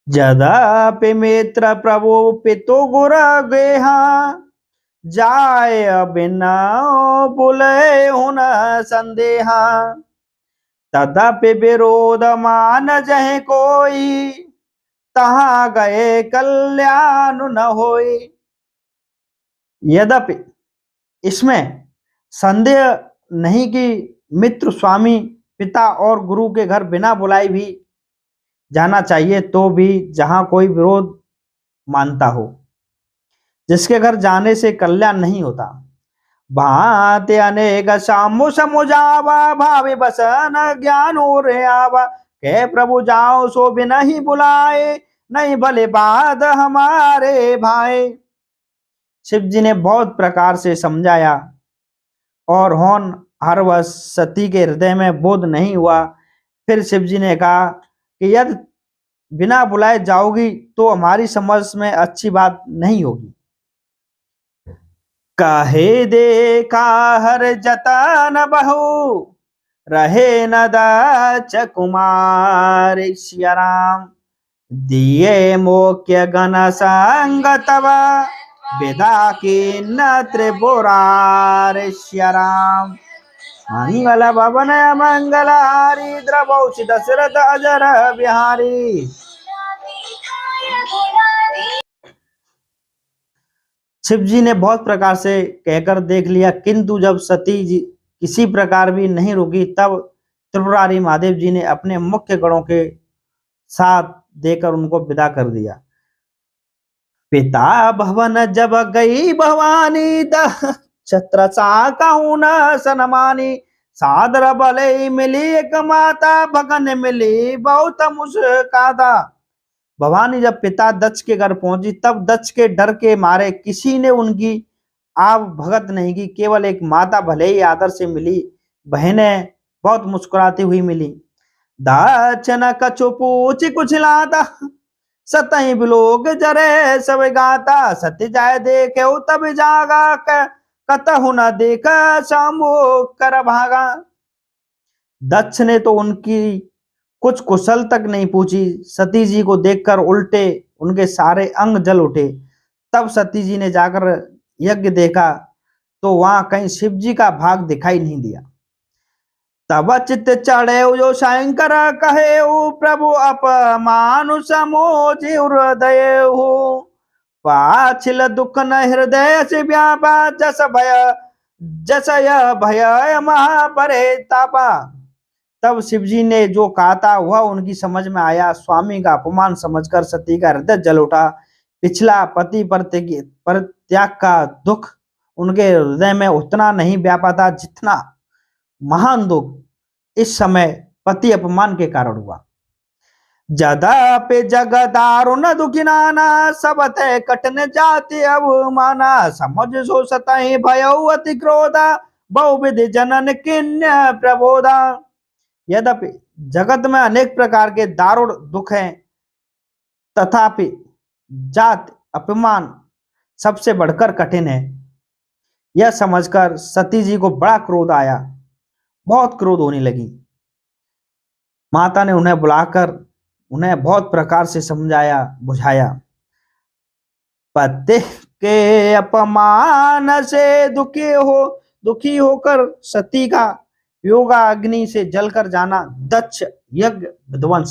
जदापि मित्र प्रभु पितु गुर गेहा जाय बिना बुले हुन संदेहा। तदपि विरोध मान जह कोई तहाँ गए कल्याण न होई। यद्यपि इसमें संदेह नहीं कि मित्र स्वामी पिता और गुरु के घर बिना बुलाए भी जाना चाहिए, तो भी जहां कोई विरोध मानता हो, जिसके घर जाने से कल्याण नहीं होता, भांति अनेक सामु समुझावा भावे बसन ज्ञान और आवा। के प्रभु जाओ सो भी नहीं बुलाए, नहीं भले बाद हमारे भाई। शिव जी ने बहुत प्रकार से समझाया और होन हर वह सती के हृदय में बोध नहीं हुआ। फिर शिव जी ने कहा कि यदि बिना बुलाए जाओगी तो हमारी समझ में अच्छी बात नहीं होगी। काहे देखा हर जतन बहु रहे न दच कुमार। सिया राम दिए मोक्य गण संग तब विदा की न त्रिपुरार। सिया राम मंगल भवन मंगलहारी द्रवौषि दशरथ अजर बिहारी। शिव जी ने बहुत प्रकार से कहकर देख लिया, किंतु जब सती जी किसी प्रकार भी नहीं रुकी, तब त्रिपुरारी महादेव जी ने अपने मुख्य गणों के साथ देकर उनको विदा कर दिया। पिता भवन जब गई भवानी छत्र सा कहूं न सनमानी। सादर भले मिली एक माता भगन मिली बहुत मुस्काता। भवानी जब पिता दक्ष के घर पहुंची, तब दक्ष के डर के मारे किसी ने उनकी आव भगत नहीं की। केवल एक माता भले ही आदर से मिली, बहनें बहुत मुस्कुराती हुई मिली। दक्ष न कछु पूछ कुछ लाता, सतही बिलोक जरे सब गाता। सत्य जाय देखे तब जागा कतहु न देख शंभु कर भागा। दक्ष ने तो उनकी कुछ कुशल तक नहीं पूछी, सती जी को देखकर उल्टे उनके सारे अंग जल उठे। तब सती जी ने जाकर यज्ञ देखा तो वहां कहीं शिव जी का भाग दिखाई नहीं दिया। तब चित्त चढ़े जो शंकर कहे प्रभु अपमानुष मोझ हृदय हो। पाछिल दुख न हृदय से व्यापा जस भय महापरे तापा। तब शिव जी ने जो कहा था वह उनकी समझ में आया। स्वामी का अपमान समझकर सती का हृदय जल उठा। पिछला पति परित्याग का दुख उनके हृदय में उतना नहीं व्यापा था जितना महान दुख इस समय पति अपमान के कारण हुआ। जदापि जग दारुण दुखी नाना सब थे कटन जाति अवमाना। समझ सो सतहि भयो अति क्रोधा बहुविधि जनन किन्य प्रबोधा। यद्यपि जगत में अनेक प्रकार के दारुण दुख हैं, तथापि जाति अपमान सबसे बढ़कर कठिन है। यह समझकर सती जी को बड़ा क्रोध आया, बहुत क्रोध होने लगी। माता ने उन्हें बुलाकर उन्हें बहुत प्रकार से समझाया बुझाया। पति के अपमान से दुखी होकर सती का योगा अग्नि से जलकर जाना दक्ष यज्ञ विध्वंस